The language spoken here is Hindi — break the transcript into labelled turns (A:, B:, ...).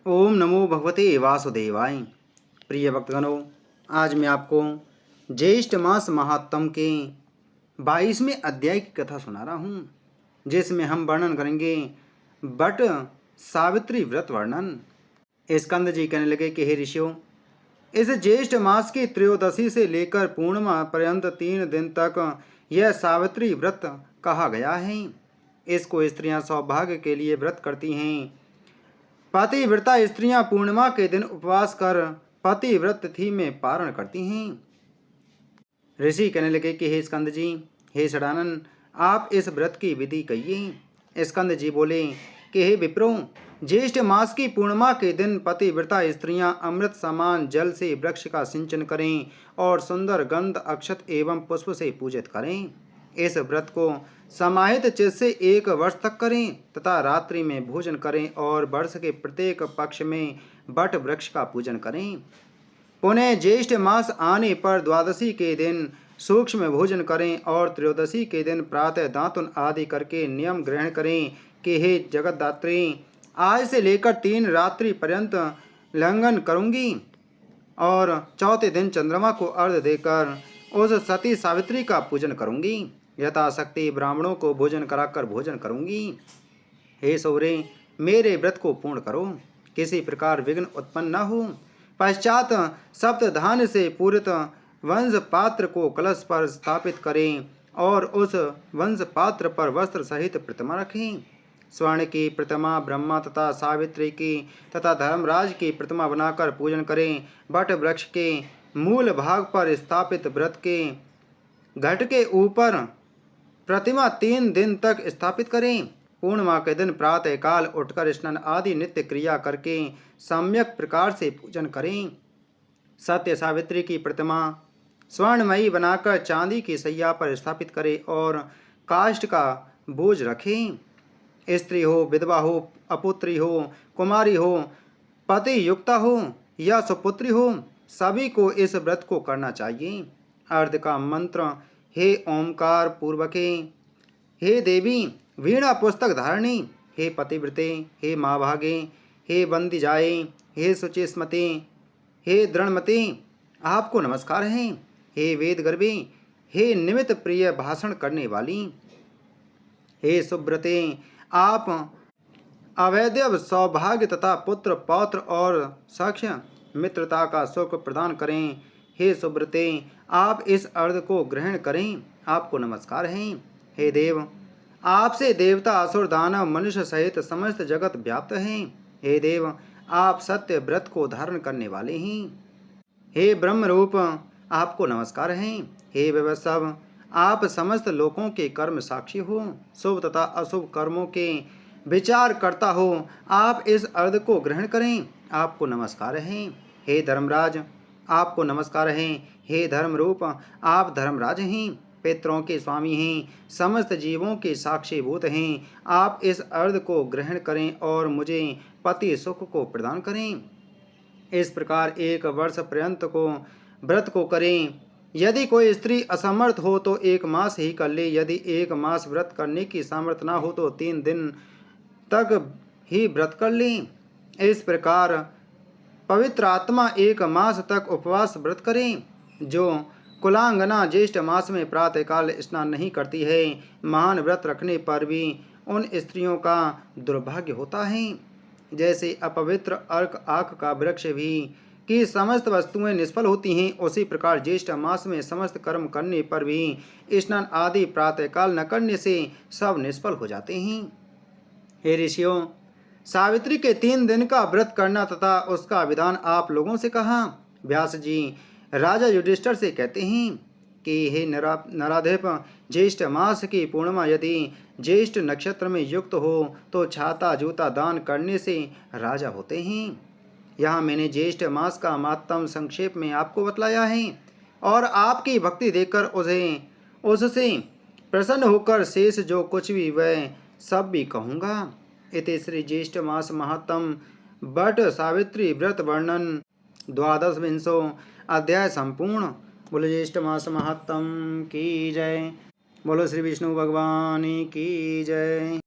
A: ओम नमो भगवते वासुदेवाय। प्रिय भक्तगणों, आज मैं आपको ज्येष्ठ मास महात्म के 22वें अध्याय की कथा सुना रहा हूँ, जिसमें हम वर्णन करेंगे बट सावित्री व्रत वर्णन। स्कंद जी कहने लगे कि हे ऋषियों, इस ज्येष्ठ मास की त्रयोदशी से लेकर पूर्णिमा पर्यंत 3 दिन तक यह सावित्री व्रत कहा गया है। इसको स्त्रियां सौभाग्य के लिए व्रत करती हैं। पतिव्रता स्त्रियां पूर्णिमा के दिन उपवास कर पतिव्रत तिथि में पारण करती हैं। ऋषि कहने लगे कि हे स्कंद जी, हे षडानन, आप इस व्रत की विधि कहिए। स्कंद जी बोले कि हे विप्रो, ज्येष्ठ मास की पूर्णिमा के दिन पतिव्रता स्त्रियां अमृत समान जल से वृक्ष का सिंचन करें और सुंदर गंध अक्षत एवं पुष्प से पूजित करें। इस व्रत को समाहित चित्त से 1 वर्ष तक करें तथा रात्रि में भोजन करें और वर्ष के प्रत्येक पक्ष में बट वृक्ष का पूजन करें। पुनः ज्येष्ठ मास आने पर द्वादशी के दिन सूक्ष्म भोजन करें और त्रयोदशी के दिन प्रातः दातुन आदि करके नियम ग्रहण करें कि हे जगतदात्री, आज से लेकर 3 रात्रि पर्यंत लंघन करूंगी और चौथे दिन चंद्रमा को अर्घ देकर उस सती सावित्री का पूजन करूंगी। यथाशक्ति ब्राह्मणों को भोजन कराकर भोजन करूंगी। हे सौरे, मेरे व्रत को पूर्ण करो, किसी प्रकार विघ्न उत्पन्न न हो। पश्चात सप्त धान्य से पूरित वंश पात्र को कलश पर स्थापित करें और उस वंश पात्र पर वस्त्र सहित प्रतिमा रखें। स्वर्ण की प्रतिमा, ब्रह्मा तथा सावित्री की तथा धर्मराज की प्रतिमा बनाकर पूजन करें। बट वृक्ष के मूल भाग पर स्थापित व्रत के घट के ऊपर प्रतिमा 3 दिन तक स्थापित करें। पूर्णिमा के दिन प्रातः काल उठकर स्नान आदि नित्य क्रिया करके सम्यक प्रकार से पूजन करें। सत्य सावित्री की प्रतिमा स्वर्णमयी बनाकर चांदी की सैया पर स्थापित करें और काष्ठ का बोझ रखें। स्त्री हो, विधवा हो, अपुत्री हो, कुमारी हो, पति युक्ता हो या सुपुत्री हो, सभी को इस व्रत को करना चाहिए। अर्ध का मंत्र हे ओंकार पूर्वके, हे देवी वीणा पुस्तक धारणी, हे पतिव्रते, हे माँ भागे, हे बंदी जाए, हे शुचिस्मते, हे दृढ़मते, आपको नमस्कार है। हे वेद गर्भे, हे निमित्त प्रिय भाषण करने वाली, हे सुब्रते, आप अवैधव सौभाग्य तथा पुत्र पौत्र और साक्ष्य मित्रता का सुख प्रदान करें। हे सुब्रते, आप इस अर्घ को ग्रहण करें, आपको नमस्कार है। हे देव, आपसे देवता असुर दानव मनुष्य सहित समस्त जगत व्याप्त हैं। हे देव, आप सत्य व्रत को धारण करने वाले हैं। हे ब्रह्म रूप, आपको नमस्कार है। हे विवस्व, आप समस्त लोकों के कर्म साक्षी हो, शुभ तथा अशुभ कर्मों के विचार करता हो, आप इस अर्घ को ग्रहण करें, आपको नमस्कार है। हे धर्मराज, आपको नमस्कार है। हे धर्म रूप, आप धर्मराज हैं, पितरों के स्वामी हैं, समस्त जीवों के साक्षीभूत हैं। आप इस अर्घ को ग्रहण करें और मुझे पति सुख को प्रदान करें। इस प्रकार 1 वर्ष पर्यंत को व्रत को करें। यदि कोई स्त्री असमर्थ हो तो 1 मास ही कर ले। यदि 1 मास व्रत करने की सामर्थ्य न हो तो 3 दिन तक ही व्रत कर लें। इस प्रकार पवित्र आत्मा 1 मास तक उपवास व्रत करें। जो कुलांगना ज्येष्ठ मास में प्रातःकाल स्नान नहीं करती है, महान व्रत रखने पर भी उन स्त्रियों का दुर्भाग्य होता है। जैसे अपवित्र अर्क आँख का वृक्ष भी कि समस्त वस्तुएं निष्फल होती हैं, उसी प्रकार ज्येष्ठ मास में समस्त कर्म करने पर भी स्नान आदि प्रातःकाल न करने से सब निष्फल हो जाते हैं। हे ऋषियों, सावित्री के 3 दिन का व्रत करना तथा उसका विधान आप लोगों से कहा। व्यास जी राजा युधिष्ठिर से कहते हैं कि हे नराधिप, ज्येष्ठ मास की पूर्णिमा यदि ज्येष्ठ नक्षत्र में युक्त हो तो छाता जूता दान करने से राजा होते हैं। यहाँ मैंने ज्येष्ठ मास का महत्तम संक्षेप में आपको बतलाया है और आपकी भक्ति देखकर उससे प्रसन्न होकर शेष जो कुछ भी वह सब भी कहूँगा। इति श्री ज्येष्ठ मास महत्तम बट सावित्री व्रत वर्णन 12वां अध्याय संपूर्ण। बोलो ज्येष्ठ मास महत्तम की जय। बोलो श्री विष्णु भगवान की जय।